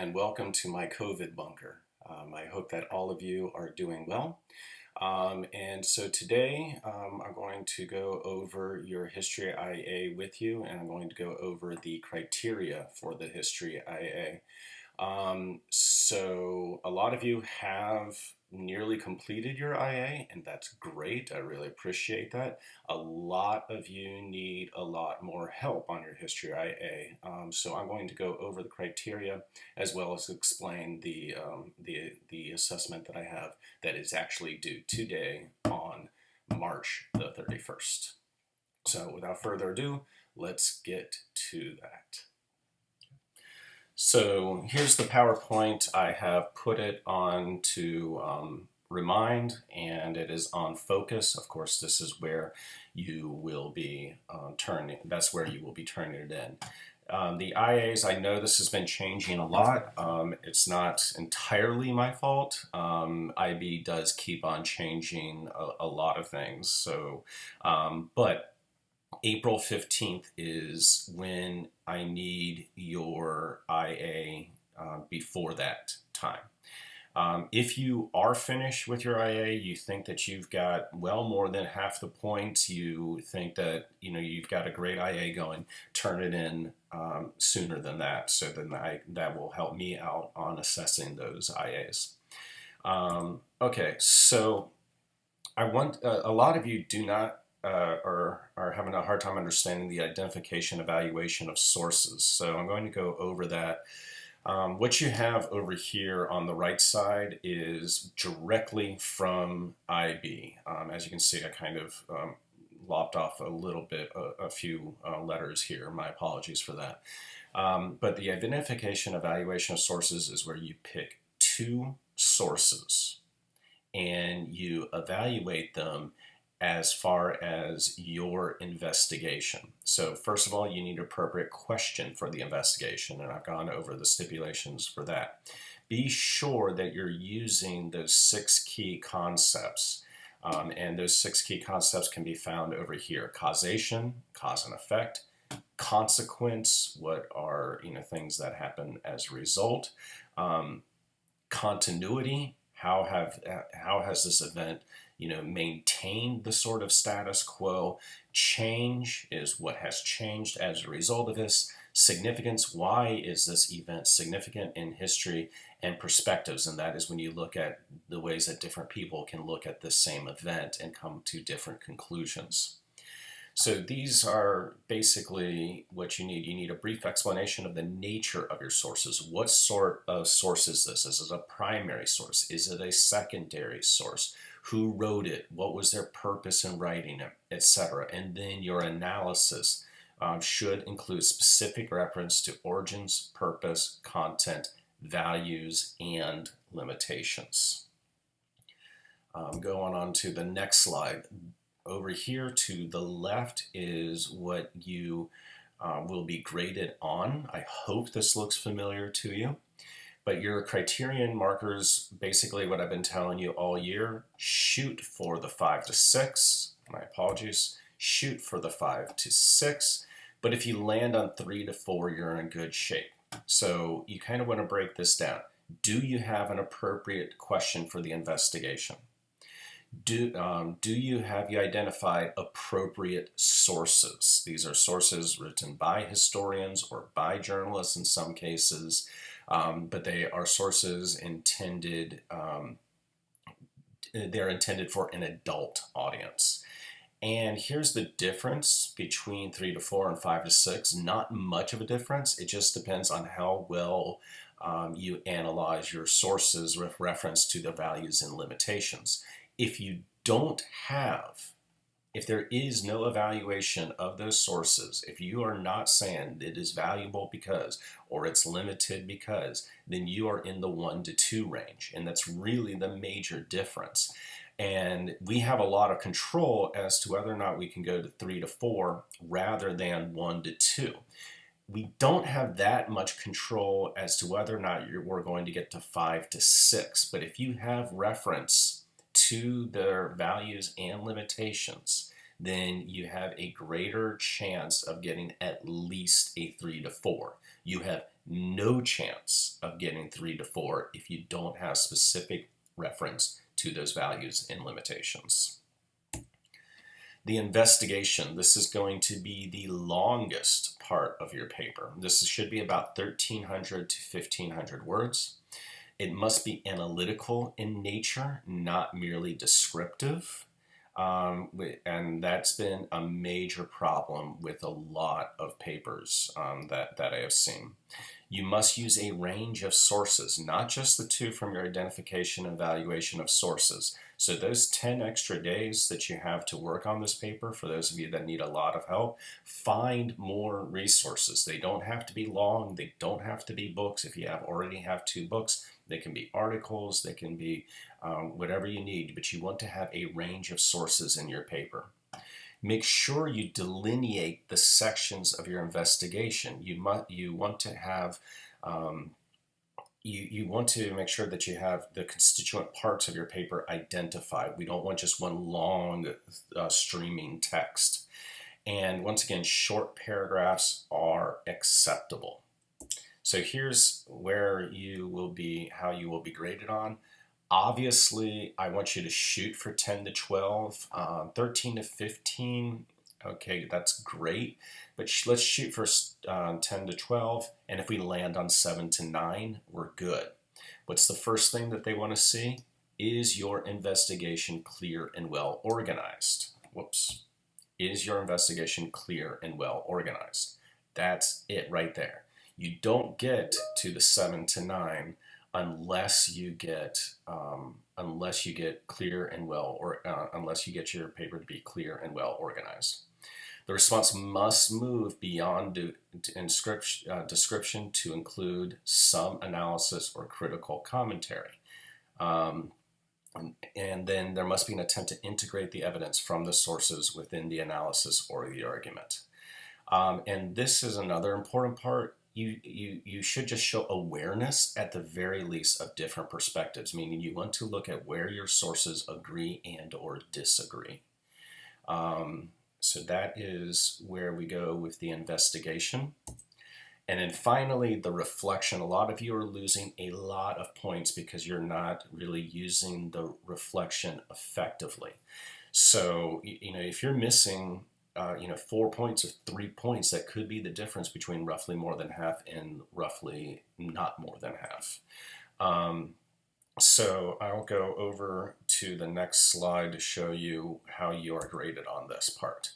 and welcome to my COVID bunker. I hope that all of you are doing well. And so today I'm going to go over your History IA with you, and I'm going to go over the criteria for the History IA. So a lot of you have nearly completed your IA, and that's great. I really appreciate that. A lot of you need a lot more help on your History IA. So I'm going to go over the criteria as well as explain the assessment that I have that is actually due today on March the 31st. So without further ado, let's get to that. So here's the PowerPoint. I have put it on to Remind, and it is on Focus. Of course, this is where you will be that's where you will be turning it in. The IAs, I know this has been changing a lot. It's not entirely my fault. IB does keep on changing a lot of things. So, but April 15th is when I need your IA before that time. If you are finished with your IA, you think that you've got well more than half the points, you think that you've got a great IA going, turn it in sooner than that, so then that will help me out on assessing those IAs. Okay, so I want a lot of you do not are having a hard time understanding the identification evaluation of sources. So I'm going to go over that. What you have over here on the right side is directly from IB. As you can see, I kind of lopped off a little bit, a few letters here. My apologies for that. But the identification evaluation of sources is where you pick two sources and you evaluate them as far as your investigation. So first of all, you need an appropriate question for the investigation, and I've gone over the stipulations for that. Be sure that you're using those 6 key concepts, and those 6 key concepts can be found over here. Causation, cause and effect; consequence, what are things that happen as a result; continuity, how has this event maintained the sort of status quo. Change is what has changed as a result of this. Significance, why is this event significant in history? And perspectives, and that is when you look at the ways that different people can look at this same event and come to different conclusions. So these are basically what you need. You need a brief explanation of the nature of your sources. What sort of source is this? Is it a primary source? Is it a secondary source? Who wrote it? What was their purpose in writing it, etc.? And then your analysis should include specific reference to origins, purpose, content, values, and limitations. Going on to the next slide. Over here to the left is what you will be graded on. I hope this looks familiar to you. But your criterion markers, basically what I've been telling you all year, shoot for the 5 to 6. My apologies. Shoot for the 5 to 6. But if you land on 3 to 4, you're in good shape. So you kind of want to break this down. Do you have an appropriate question for the investigation? Do you identified appropriate sources? These are sources written by historians or by journalists in some cases, but they are sources intended. They're intended for an adult audience. And here's the difference between 3 to 4 and 5 to 6. Not much of a difference. It just depends on how well you analyze your sources with reference to the values and limitations. If there is no evaluation of those sources, if you are not saying it is valuable because, or it's limited because, then you are in the 1 to 2 range. And that's really the major difference. And we have a lot of control as to whether or not we can go to 3 to 4 rather than 1 to 2. We don't have that much control as to whether or not we're going to get to 5 to 6. But if you have reference to their values and limitations, then you have a greater chance of getting at least a 3 to 4. You have no chance of getting 3 to 4 if you don't have specific reference to those values and limitations. The investigation, this is going to be the longest part of your paper. This should be about 1,300 to 1,500 words. It must be analytical in nature, not merely descriptive. And that's been a major problem with a lot of papers that I have seen. You must use a range of sources, not just the 2 from your identification and evaluation of sources. So those 10 extra days that you have to work on this paper, for those of you that need a lot of help, find more resources. They don't have to be long. They don't have to be books. If you already have 2 books, they can be articles, they can be whatever you need, but you want to have a range of sources in your paper. Make sure you delineate the sections of your investigation. You want to have you want to make sure that you have the constituent parts of your paper identified. We don't want just one long streaming text. And once again, short paragraphs are acceptable. So here's where you will be, how you will be graded on. Obviously, I want you to shoot for 10 to 12, 13 to 15. Okay, that's great, but let's shoot for 10 to 12, and if we land on 7 to 9, we're good. What's the first thing that they want to see? Is your investigation clear and well organized? Whoops. Is your investigation clear and well organized? That's it right there. You don't get to the 7 to 9 unless you get clear and well, or unless you get your paper to be clear and well organized. The response must move beyond description to include some analysis or critical commentary. And then there must be an attempt to integrate the evidence from the sources within the analysis or the argument. And this is another important part. You should just show awareness at the very least of different perspectives, meaning you want to look at where your sources agree and or disagree. So that is where we go with the investigation. And then finally, the reflection. A lot of you are losing a lot of points because you're not really using the reflection effectively. So, if you're missing 4 points or 3 points, that could be the difference between roughly more than half and roughly not more than half. So I'll go over to the next slide to show you how you are graded on this part.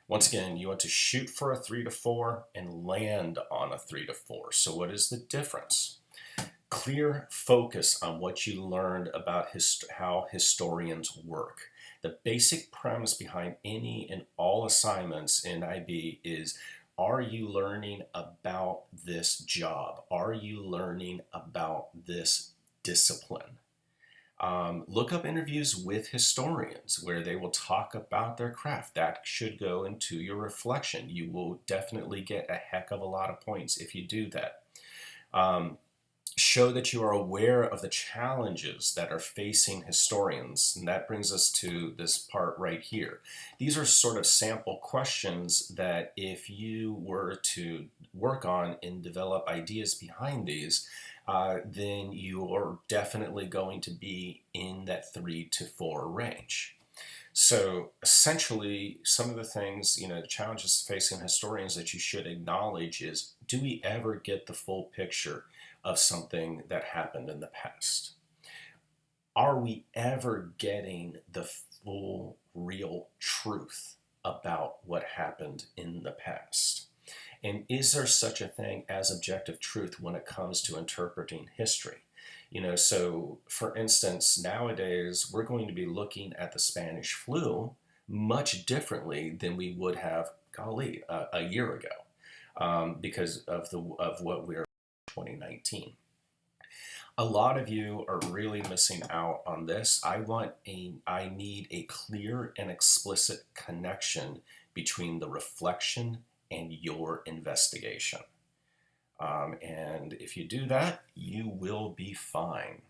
Once again, you want to shoot for a 3 to 4 and land on a 3 to 4. So what is the difference? Clear focus on what you learned about how historians work. The basic premise behind any and all assignments in IB is, are you learning about this job? Are you learning about this discipline? Look up interviews with historians where they will talk about their craft. That should go into your reflection. You will definitely get a heck of a lot of points if you do that. Show that you are aware of the challenges that are facing historians. And that brings us to this part right here. These are sort of sample questions that if you were to work on and develop ideas behind these, then you are definitely going to be in that 3 to 4 range. So essentially, some of the things, the challenges facing historians that you should acknowledge is, do we ever get the full picture of something that happened in the past? Are we ever getting the full, real truth about what happened in the past? And is there such a thing as objective truth when it comes to interpreting history? So for instance, nowadays, we're going to be looking at the Spanish flu much differently than we would have, a year ago, because of what we're 2019. A lot of you are really missing out on this. I need a clear and explicit connection between the reflection and your investigation. And if you do that, you will be fine.